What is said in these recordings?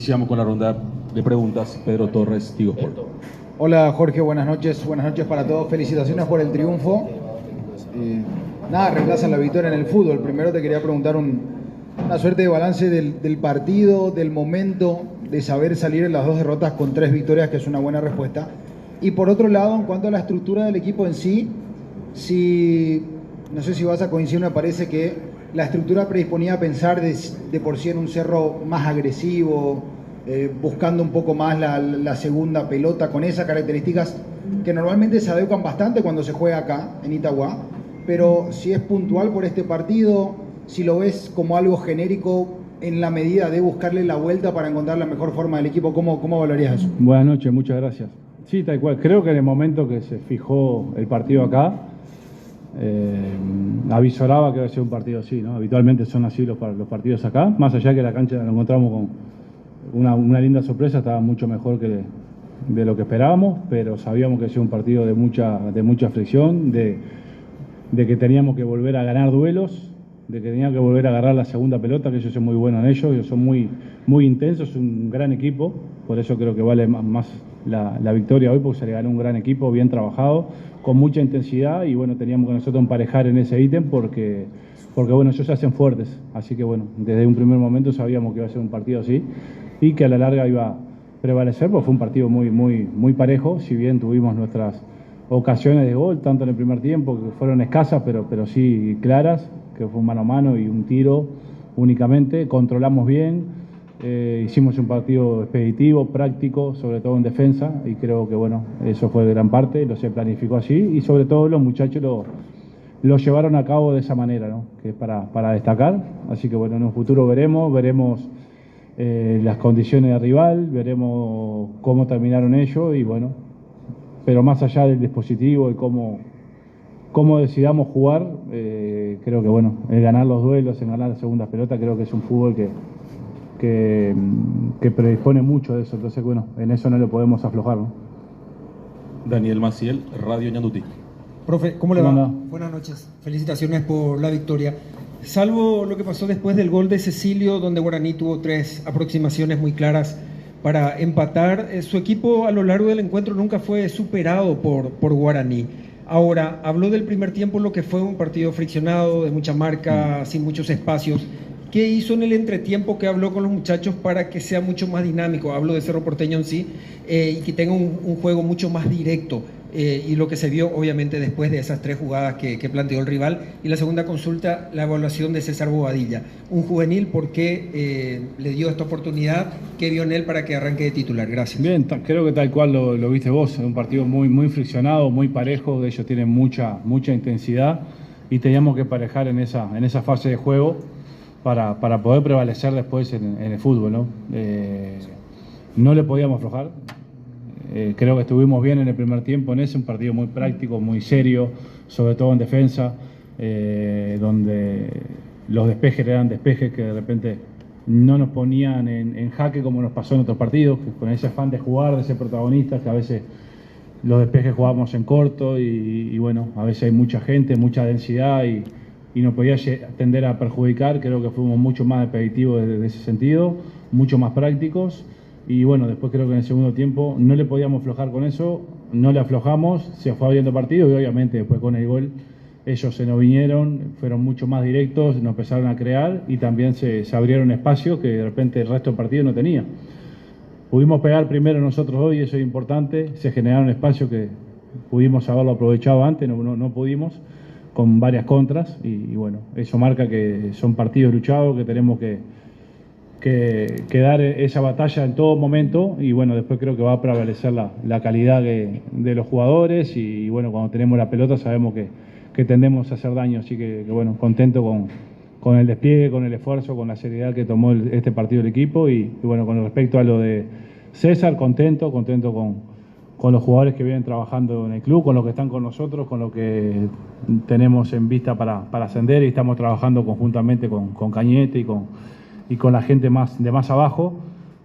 Iniciamos con la ronda de preguntas. Pedro Torres, Tigo Sport. Hola Jorge, buenas noches para todos. Felicitaciones por el triunfo. Nada reemplazan la victoria en el fútbol. Primero te quería preguntar una suerte de balance del partido, del momento, de saber salir en las dos derrotas con 3 victorias, que es una buena respuesta. Y por otro lado, en cuanto a la estructura del equipo en sí, no sé si vas a coincidir, me parece que la estructura predisponía a pensar de por sí en un Cerro más agresivo, buscando un poco más la segunda pelota, con esas características que normalmente se adecuan bastante cuando se juega acá, en Itagua. Pero si es puntual por este partido, si lo ves como algo genérico en la medida de buscarle la vuelta para encontrar la mejor forma del equipo, ¿cómo valorarías eso? Buenas noches, muchas gracias. Sí, tal cual. Creo que en el momento que se fijó el partido acá, avisoraba que iba a ser un partido así, ¿no? Habitualmente son así los partidos acá, más allá que la cancha la encontramos con una linda sorpresa, estaba mucho mejor que de lo que esperábamos, pero sabíamos que iba a ser un partido de mucha fricción, de que teníamos que volver a ganar duelos, de que teníamos que volver a agarrar la segunda pelota, que ellos son muy buenos en ellos son muy intensos, un gran equipo, por eso creo que vale más la victoria hoy, porque se le ganó un gran equipo, bien trabajado, con mucha intensidad, y bueno, teníamos que nosotros emparejar en ese ítem porque bueno, ellos se hacen fuertes, así que bueno, desde un primer momento sabíamos que iba a ser un partido así, y que a la larga iba a prevalecer, porque fue un partido muy parejo, si bien tuvimos nuestras ocasiones de gol, tanto en el primer tiempo, que fueron escasas, pero sí claras, que fue un mano a mano y un tiro únicamente, controlamos bien, hicimos un partido expeditivo, práctico, sobre todo en defensa, y creo que bueno, eso fue de gran parte, lo se planificó así, y sobre todo los muchachos lo llevaron a cabo de esa manera, ¿no? Que es para destacar, así que bueno, en un futuro veremos las condiciones de rival, veremos cómo terminaron ellos, y bueno, pero más allá del dispositivo y cómo decidamos jugar, creo que bueno, el ganar los duelos, en ganar las segundas pelotas, creo que es un fútbol que predispone mucho de eso, entonces bueno, en eso no le podemos aflojar, ¿no? Daniel Maciel, Radio Ñanduti. Profe, ¿cómo le va? Buenas noches, felicitaciones por la victoria. Salvo lo que pasó después del gol de Cecilio, donde Guaraní tuvo 3 aproximaciones muy claras para empatar, su equipo a lo largo del encuentro nunca fue superado por Guaraní. Ahora, habló del primer tiempo, lo que fue un partido friccionado, de mucha marca, sin muchos espacios. ¿Qué hizo en el entretiempo que habló con los muchachos para que sea mucho más dinámico? Hablo de Cerro Porteño en sí, y que tenga un juego mucho más directo. Y lo que se vio obviamente después de esas 3 jugadas que planteó el rival. Y la segunda consulta, la evaluación de César Bobadilla, un juvenil, ¿por qué le dio esta oportunidad? ¿Qué vio en él para que arranque de titular? Gracias. Bien, creo que tal cual lo viste vos, un partido muy friccionado, muy parejo, ellos tienen mucha intensidad, y teníamos que parejar en esa fase de juego para poder prevalecer después en el fútbol, ¿no? No le podíamos aflojar. Creo que estuvimos bien en el primer tiempo en ese, un partido muy práctico, muy serio, sobre todo en defensa, donde los despejes eran despejes que de repente no nos ponían en jaque como nos pasó en otros partidos, que con ese afán de jugar, de ser protagonistas, que a veces los despejes jugábamos en corto y bueno, a veces hay mucha gente, mucha densidad y nos podía tender a perjudicar. Creo que fuimos mucho más expeditivos desde ese sentido, mucho más prácticos. Y bueno, después creo que en el segundo tiempo no le podíamos aflojar con eso, no le aflojamos, se fue abriendo partido y obviamente después con el gol ellos se nos vinieron, fueron mucho más directos, nos empezaron a crear y también se abrieron espacios que de repente el resto del partido no tenía. Pudimos pegar primero nosotros hoy, eso es importante, se generaron espacios que pudimos haberlo aprovechado antes, no pudimos, con varias contras y bueno, eso marca que son partidos luchados, que tenemos que dar esa batalla en todo momento y bueno, después creo que va a prevalecer la calidad de los jugadores y bueno, cuando tenemos la pelota sabemos que tendemos a hacer daño, así que bueno, contento con el despliegue, con el esfuerzo, con la seriedad que tomó este partido el equipo y bueno, con respecto a lo de César, contento con los jugadores que vienen trabajando en el club, con los que están con nosotros, con lo que tenemos en vista para ascender y estamos trabajando conjuntamente con Cañete y con la gente de más abajo.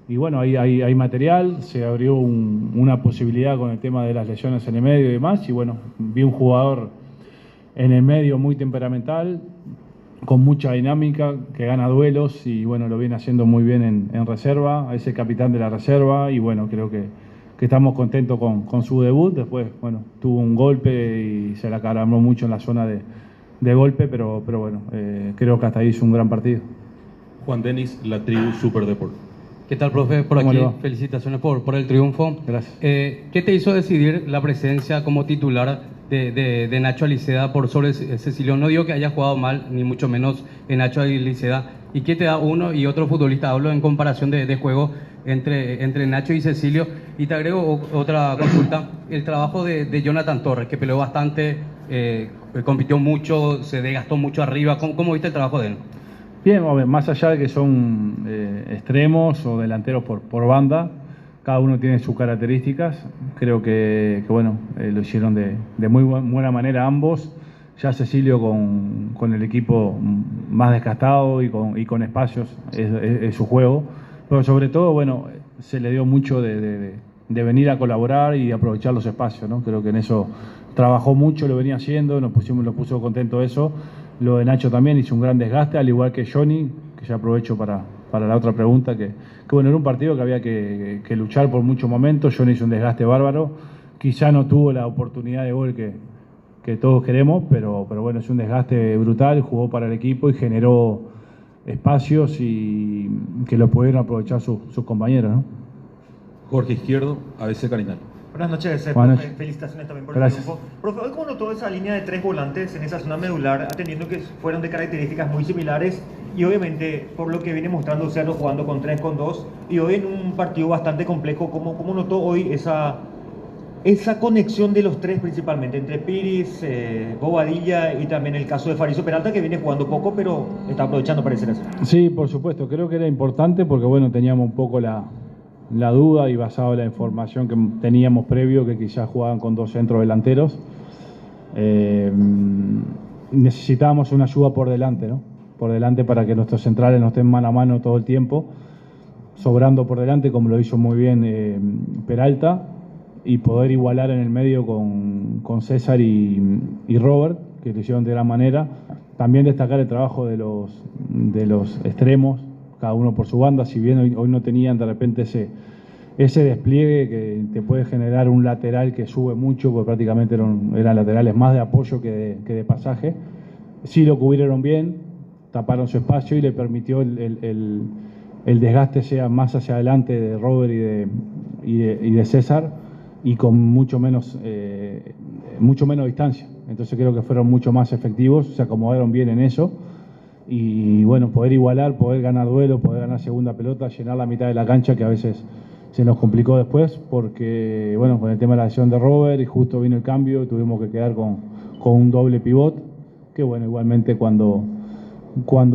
Y bueno, hay material, se abrió una posibilidad con el tema de las lesiones en el medio y demás. Y bueno, vi un jugador en el medio muy temperamental, con mucha dinámica, que gana duelos y bueno, lo viene haciendo muy bien en reserva, es el capitán de la reserva y bueno, creo que estamos contentos con su debut. Después, bueno, tuvo un golpe y se la carambró mucho en la zona de golpe, pero bueno, creo que hasta ahí hizo un gran partido. Juan Denis, La Tribu Super Deport. ¿Qué tal, profe? Por aquí, felicitaciones por el triunfo. Gracias. ¿Qué te hizo decidir la presencia como titular de Nacho Aliceda por sobre Cecilio? No digo que haya jugado mal, ni mucho menos en Nacho Aliceda. ¿Y qué te da uno y otro futbolista? Hablo en comparación de juego entre Nacho y Cecilio. Y te agrego otra consulta, el trabajo de Jonathan Torres, que peleó bastante, compitió mucho, se desgastó mucho arriba. ¿Cómo viste el trabajo de él? Bien, más allá de que son extremos o delanteros por banda, cada uno tiene sus características. Creo que bueno, lo hicieron de muy buena manera ambos. Ya Cecilio con el equipo más desgastado y con espacios es su juego. Pero sobre todo, bueno, se le dio mucho de venir a colaborar y aprovechar los espacios, ¿no? Creo que en eso trabajó mucho, lo venía haciendo, lo puso contento eso. Lo de Nacho también hizo un gran desgaste, al igual que Johnny, que ya aprovecho para la otra pregunta, que bueno, era un partido que había que luchar por muchos momentos. Johnny hizo un desgaste bárbaro, quizá no tuvo la oportunidad de gol que todos queremos, pero bueno, es un desgaste brutal, jugó para el equipo y generó espacios y que lo pudieron aprovechar sus compañeros, ¿no? Jorge Izquierdo, ABC Carinal. Buenas noches, Buenas profe. noches. Felicitaciones también por Gracias. el triunfo. Profe, hoy cómo notó esa línea de 3 volantes en esa zona medular, atendiendo que fueron de características muy similares y obviamente por lo que viene mostrando Cerro jugando con 3 con 2 y hoy en un partido bastante complejo, ¿cómo notó hoy esa conexión de los tres principalmente, entre Piris, Bobadilla y también el caso de Fariso Peralta, que viene jugando poco pero está aprovechando para ser así? Sí, por supuesto, creo que era importante porque bueno, teníamos un poco la duda y basado en la información que teníamos previo, que quizás jugaban con 2 centros delanteros. Necesitábamos una ayuda por delante, ¿no? Por delante para que nuestros centrales no estén mano a mano todo el tiempo, sobrando por delante como lo hizo muy bien Peralta, y poder igualar en el medio con César y Robert, que lo hicieron de gran manera. También destacar el trabajo de los extremos, cada uno por su banda, si bien hoy no tenían de repente ese despliegue que te puede generar un lateral que sube mucho, porque prácticamente eran laterales más de apoyo que de pasaje. Sí lo cubrieron bien, taparon su espacio y le permitió el desgaste sea más hacia adelante de Robert y de César, y con mucho menos distancia. Entonces creo que fueron mucho más efectivos, se acomodaron bien en eso. Y bueno, poder igualar, poder ganar duelo, poder ganar segunda pelota, llenar la mitad de la cancha, que a veces se nos complicó después, porque bueno, con el tema de la lesión de Robert y justo vino el cambio y tuvimos que quedar con un doble pivot, que bueno, igualmente cuando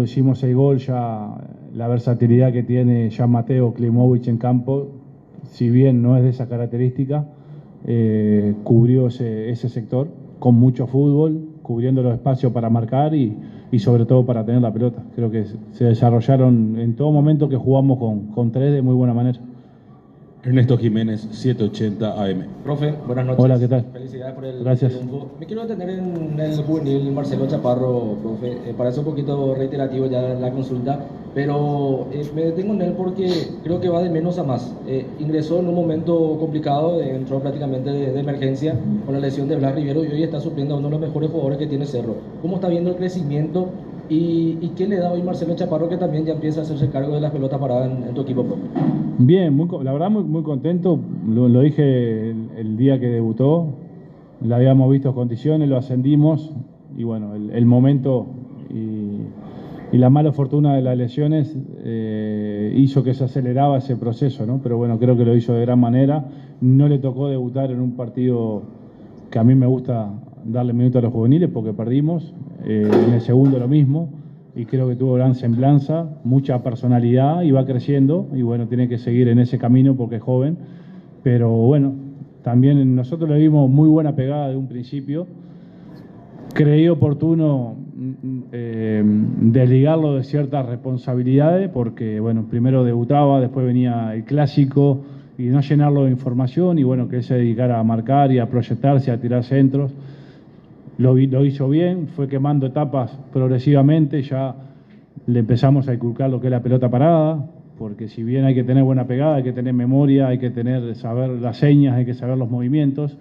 hicimos el gol, ya la versatilidad que tiene ya Mateo Klimovic en campo, si bien no es de esa característica, cubrió ese sector con mucho fútbol, cubriendo los espacios para marcar y sobre todo para tener la pelota. Creo que se desarrollaron en todo momento que jugamos con 3 de muy buena manera. Ernesto Jiménez, 780 AM. Profe, buenas noches. Hola, ¿qué tal? Felicidades por el Gracias. triunfo. Me quiero detener en el juvenil Marcelo Chaparro, profe. Parece un poquito reiterativo ya la consulta, pero me detengo en él porque creo que va de menos a más. Ingresó en un momento complicado, entró prácticamente de emergencia con la lesión de Blas Rivero y hoy está supliendo a uno de los mejores jugadores que tiene Cerro. ¿Cómo está viendo el crecimiento y qué le da hoy Marcelo Chaparro, que también ya empieza a hacerse cargo de las pelotas paradas en tu equipo, profe? Bien, la verdad muy contento, lo dije el día que debutó, lo habíamos visto en condiciones, lo ascendimos y bueno, el momento y la mala fortuna de las lesiones hizo que se aceleraba ese proceso, ¿no? Pero bueno, creo que lo hizo de gran manera, no le tocó debutar en un partido que a mí me gusta darle minutos a los juveniles porque perdimos, en el segundo lo mismo. Y creo que tuvo gran semblanza, mucha personalidad y va creciendo y bueno, tiene que seguir en ese camino porque es joven, pero bueno, también nosotros le dimos muy buena pegada de un principio. Creí oportuno desligarlo de ciertas responsabilidades porque bueno, primero debutaba, después venía el clásico y no llenarlo de información y bueno, que él se dedicara a marcar y a proyectarse, a tirar centros. lo hizo bien, fue quemando etapas progresivamente, ya le empezamos a inculcar lo que es la pelota parada, porque si bien hay que tener buena pegada, hay que tener memoria, hay que saber las señas, hay que saber los movimientos,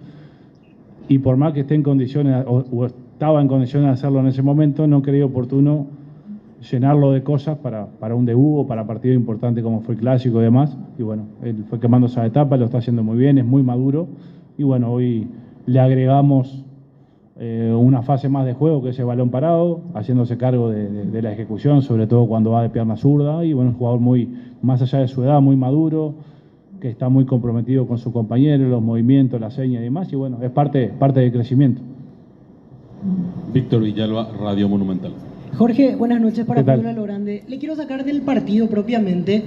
y por más que esté en condiciones, o estaba en condiciones de hacerlo en ese momento, no creí oportuno llenarlo de cosas para un debut o para partido importante como fue el Clásico y demás. Y bueno, él fue quemando esa etapa, lo está haciendo muy bien, es muy maduro. Y bueno, hoy le agregamos una fase más de juego, que es el balón parado, haciéndose cargo de la ejecución, sobre todo cuando va de pierna zurda. Y bueno, un jugador muy, más allá de su edad, muy maduro, que está muy comprometido con su compañero, los movimientos, la seña y demás. Y bueno, es parte del crecimiento. Víctor Villalba, Radio Monumental. Jorge, buenas noches para ¿Qué tal? Pablo Grande. Le quiero sacar del partido propiamente,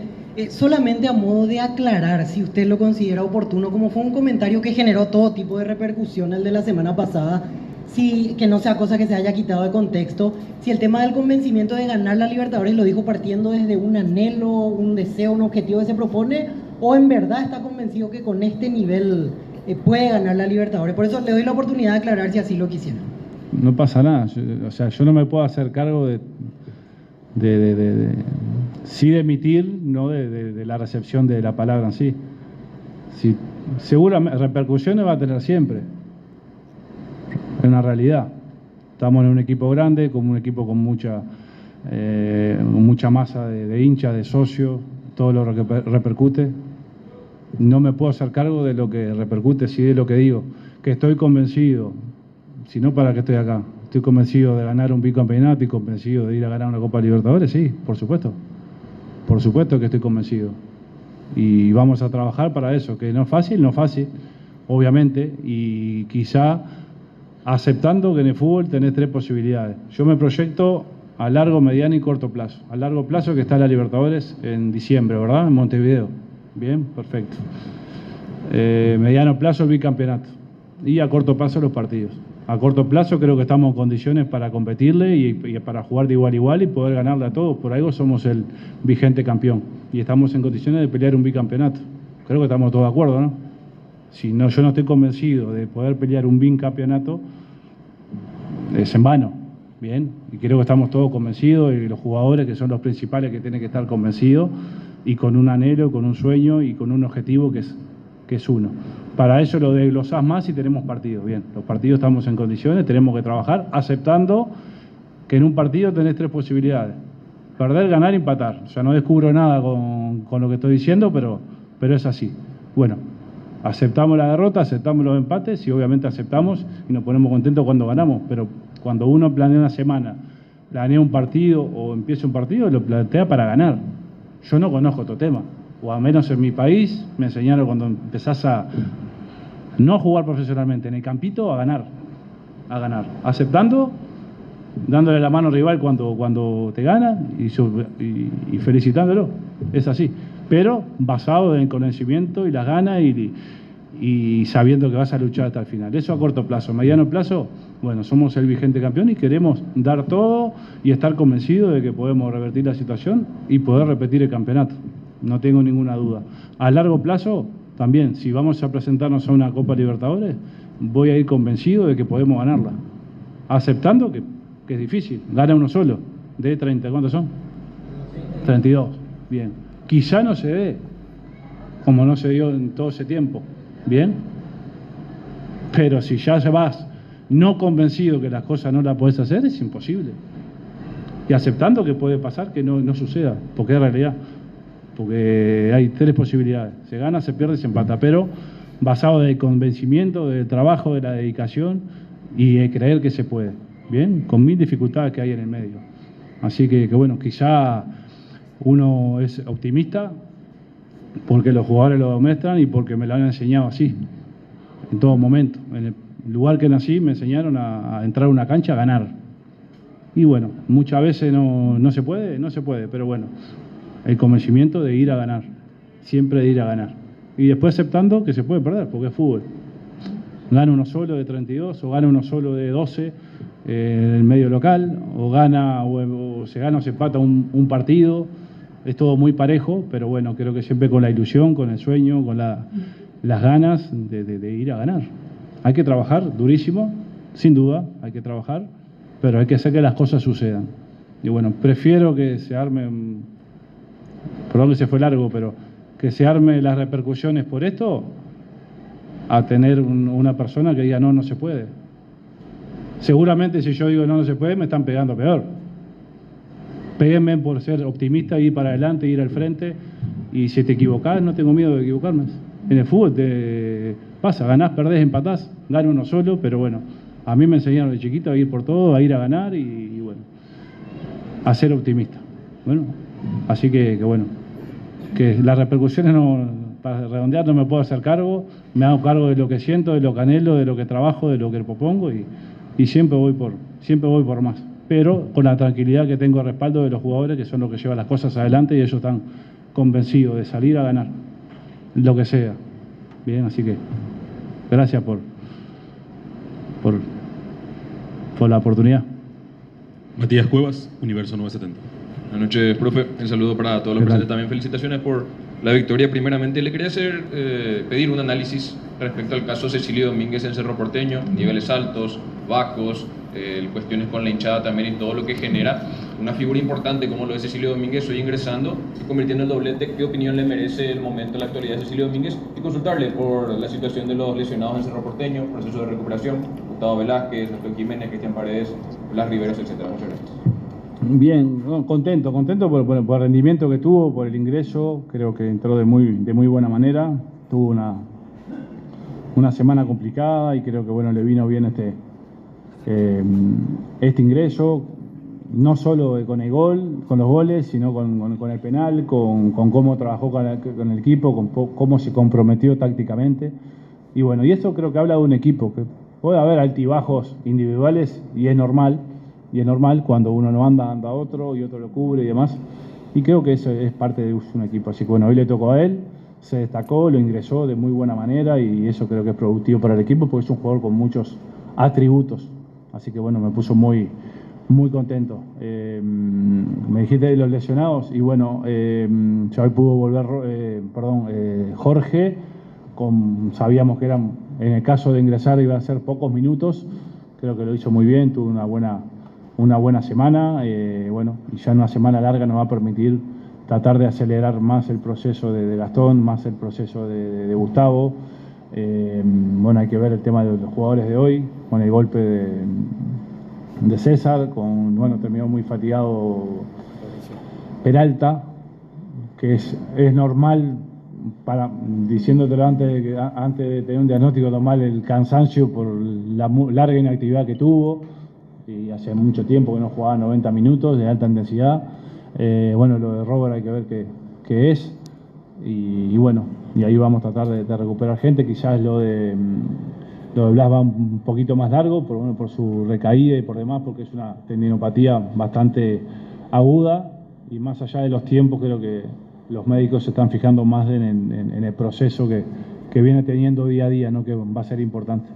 solamente a modo de aclarar, si usted lo considera oportuno, como fue un comentario que generó todo tipo de repercusión el de la semana pasada, que no sea cosa que se haya quitado de contexto, si el tema del convencimiento de ganar la Libertadores lo dijo partiendo desde un anhelo, un deseo, un objetivo que se propone, o en verdad está convencido que con este nivel puede ganar la Libertadores. Por eso le doy la oportunidad de aclarar si así lo quisiera. No pasa nada, yo no me puedo hacer cargo sí de emitir, no de la recepción de la palabra en sí. Seguramente repercusiones va a tener siempre, es una realidad. Estamos en un equipo grande, como un equipo con mucha masa de hinchas, de socios, todo lo que repercute. No me puedo hacer cargo de lo que repercute, sí de lo que digo, que estoy convencido. Si no, ¿para qué estoy acá? Estoy convencido de ganar un bicampeonato y convencido de ir a ganar una Copa Libertadores, sí, por supuesto. Por supuesto que estoy convencido. Y vamos a trabajar para eso, que no es fácil, obviamente, y quizá aceptando que en el fútbol tenés 3 posibilidades. Yo me proyecto a largo, mediano y corto plazo. A largo plazo que está la Libertadores en diciembre, ¿verdad? En Montevideo. Bien, perfecto. Mediano plazo el bicampeonato. Y a corto plazo los partidos. A corto plazo creo que estamos en condiciones para competirle y para jugar de igual a igual y poder ganarle a todos. Por algo somos el vigente campeón y estamos en condiciones de pelear un bicampeonato. Creo que estamos todos de acuerdo, ¿no? Si no, yo no estoy convencido de poder pelear un bicampeonato, es en vano, ¿bien? Y creo que estamos todos convencidos y los jugadores que son los principales que tienen que estar convencidos y con un anhelo, con un sueño y con un objetivo que es uno. Para eso lo desglosás más y tenemos partidos. Bien, los partidos estamos en condiciones, tenemos que trabajar aceptando que en un partido tenés 3 posibilidades. Perder, ganar, empatar. O sea, no descubro nada con lo que estoy diciendo, pero es así. Bueno, aceptamos la derrota, aceptamos los empates y obviamente aceptamos y nos ponemos contentos cuando ganamos. Pero cuando uno planea una semana, planea un partido o empieza un partido, lo plantea para ganar. Yo no conozco otro tema. O al menos en mi país me enseñaron cuando empezás a no jugar profesionalmente en el campito, a ganar, aceptando, dándole la mano al rival cuando te gana y felicitándolo, es así, pero basado en el conocimiento y las ganas y sabiendo que vas a luchar hasta el final. Eso a corto plazo. Mediano plazo, bueno, somos el vigente campeón y queremos dar todo y estar convencidos de que podemos revertir la situación y poder repetir el campeonato. No tengo ninguna duda. A largo plazo, también, si vamos a presentarnos a una Copa Libertadores, voy a ir convencido de que podemos ganarla. Aceptando que es difícil. Gana uno solo. De 30, ¿cuántos son? 32. Bien. Quizá no se dé, como no se dio en todo ese tiempo. Bien. Pero si ya se vas no convencido que las cosas no las podés hacer, es imposible. Y aceptando que puede pasar que no suceda, porque es realidad. Porque hay 3 posibilidades, se gana, se pierde y se empata, pero basado del convencimiento, del trabajo, de la dedicación y de creer que se puede, bien, con 1000 dificultades que hay en el medio. Así que bueno, quizá uno es optimista porque los jugadores lo demuestran y porque me lo han enseñado así, en todo momento. En el lugar que nací me enseñaron a entrar a una cancha a ganar. Y bueno, muchas veces no se puede, pero bueno, el convencimiento de ir a ganar, siempre de ir a ganar. Y después aceptando que se puede perder, porque es fútbol. Gana uno solo de 32 o gana uno solo de 12 en el medio local, o gana o se gana o se empata un partido. Es todo muy parejo, pero bueno, creo que siempre con la ilusión, con el sueño, con las ganas de ir a ganar. Hay que trabajar durísimo sin duda, hay que trabajar, pero hay que hacer que las cosas sucedan. Y bueno, prefiero que se arme, perdón que se fue largo, pero que se arme las repercusiones por esto, a tener una persona que diga no, no se puede. Seguramente si yo digo no se puede, me están pegando peor. Péguenme por ser optimista, ir para adelante, ir al frente, y si te equivocás, no tengo miedo de equivocarme. En el fútbol te pasa, ganás, perdés, empatás, gana uno solo, pero bueno, a mí me enseñaron de chiquito a ir por todo, a ir a ganar y bueno, a ser optimista. Bueno, así que bueno, que las repercusiones no, para redondear no me puedo hacer cargo, me hago cargo de lo que siento, de lo que anhelo, de lo que trabajo, de lo que propongo y siempre voy por más. Pero con la tranquilidad que tengo respaldo de los jugadores, que son los que llevan las cosas adelante y ellos están convencidos de salir a ganar, lo que sea. Bien, así que gracias por la oportunidad. Matías Cuevas, Universo 970. Buenas noches, profe. Un saludo para todos los presentes también. Felicitaciones por la victoria. Primeramente, le quería pedir un análisis respecto al caso Cecilio Domínguez en Cerro Porteño, niveles altos, bajos, cuestiones con la hinchada también y todo lo que genera. Una figura importante como lo de Cecilio Domínguez hoy ingresando y convirtiendo el doblete. ¿Qué opinión le merece el momento, la actualidad de Cecilio Domínguez? Y consultarle por la situación de los lesionados en Cerro Porteño, proceso de recuperación, Gustavo Velázquez, Gastón Jiménez, Cristian Paredes, Blas Riveros, etc. Muchas gracias. Bien, contento por el rendimiento que tuvo, por el ingreso. Creo que entró de muy buena manera. Tuvo una semana complicada y creo que bueno, le vino bien este ingreso, no solo con el gol, con los goles, sino con el penal, con cómo trabajó con el equipo, con cómo se comprometió tácticamente. Y bueno, y esto creo que habla de un equipo, que puede haber altibajos individuales y es normal cuando uno no anda otro y otro lo cubre y demás. Y creo que eso es parte de un equipo. Así que bueno, hoy le tocó a él, se destacó, lo ingresó de muy buena manera y eso creo que es productivo para el equipo porque es un jugador con muchos atributos. Así que bueno, me puso muy contento. Me dijiste de los lesionados y bueno, ya hoy pudo volver, Jorge, sabíamos que eran, en el caso de ingresar iba a ser pocos minutos, creo que lo hizo muy bien, tuvo una buena semana, bueno, y ya una semana larga nos va a permitir tratar de acelerar más el proceso de Gastón, más el proceso de Gustavo. Bueno, hay que ver el tema de los jugadores de hoy, con el golpe de César, terminó muy fatigado Peralta, que es normal, diciéndotelo antes de tener un diagnóstico normal, el cansancio por la larga inactividad que tuvo, y hace mucho tiempo que no jugaba 90 minutos de alta intensidad. Bueno, lo de Robert hay que ver qué es, y bueno, y ahí vamos a tratar de recuperar gente. Quizás lo de Blas va un poquito más largo, por su recaída y por demás, porque es una tendinopatía bastante aguda, y más allá de los tiempos creo que los médicos se están fijando más en el proceso que viene teniendo día a día, ¿no? Que va a ser importante.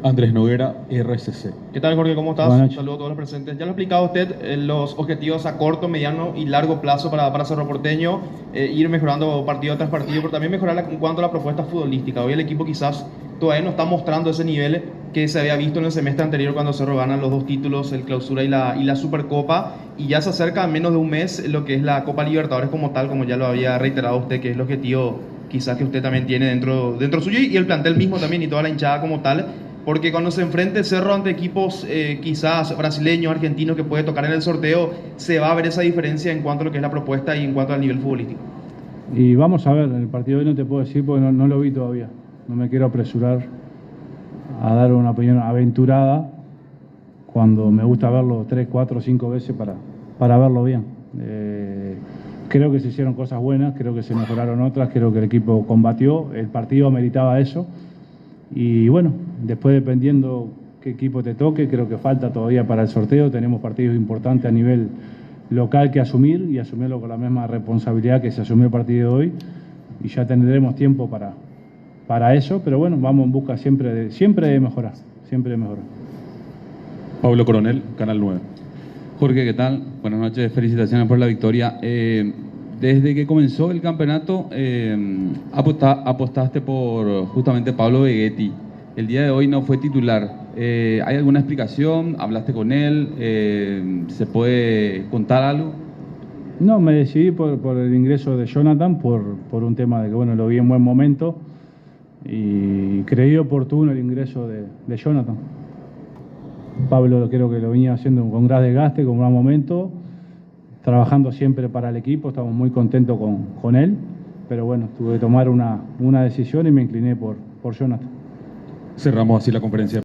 Andrés Noguera, RCC. ¿Qué tal, Jorge? ¿Cómo estás? Buenas Un noches. saludo a todos los presentes. Ya lo ha explicado usted, los objetivos a corto, mediano y largo plazo para Cerro Porteño, ir mejorando partido tras partido, pero también mejorar en cuanto a la propuesta futbolística. Hoy el equipo quizás todavía no está mostrando ese nivel que se había visto en el semestre anterior cuando Cerro gana los dos títulos, el Clausura y la Supercopa, y ya se acerca a menos de un mes lo que es la Copa Libertadores como tal, como ya lo había reiterado usted, que es el objetivo quizás que usted también tiene dentro suyo y el plantel mismo también y toda la hinchada como tal. Porque cuando se enfrente Cerro ante equipos quizás brasileños, argentinos que puede tocar en el sorteo, se va a ver esa diferencia en cuanto a lo que es la propuesta y en cuanto al nivel futbolístico. Y vamos a ver, el partido de hoy no te puedo decir porque no lo vi todavía. No me quiero apresurar a dar una opinión aventurada cuando me gusta verlo 3, 4, 5 veces para verlo bien. Creo que se hicieron cosas buenas, creo que se mejoraron otras, creo que el equipo combatió, el partido ameritaba eso. Y bueno, después dependiendo qué equipo te toque, creo que falta todavía para el sorteo. Tenemos partidos importantes a nivel local que asumir y asumirlo con la misma responsabilidad que se asumió el partido de hoy. Y ya tendremos tiempo para eso, pero bueno, vamos en busca siempre de mejorar, Pablo Coronel, Canal 9. Jorge, ¿qué tal? Buenas noches, felicitaciones por la victoria. Desde que comenzó el campeonato, apostaste por justamente Pablo Vegetti. el día de hoy no fue titular. ¿Hay alguna explicación? ¿Hablaste con él? ¿Se puede contar algo? No, me decidí por el ingreso de Jonathan, por un tema de que, bueno, lo vi en buen momento y creí oportuno el ingreso de Jonathan. Pablo creo que lo venía haciendo con gran desgaste, con gran momento, trabajando siempre para el equipo, estamos muy contentos con él, pero bueno, tuve que tomar una decisión y me incliné por Jonathan. Cerramos así la conferencia.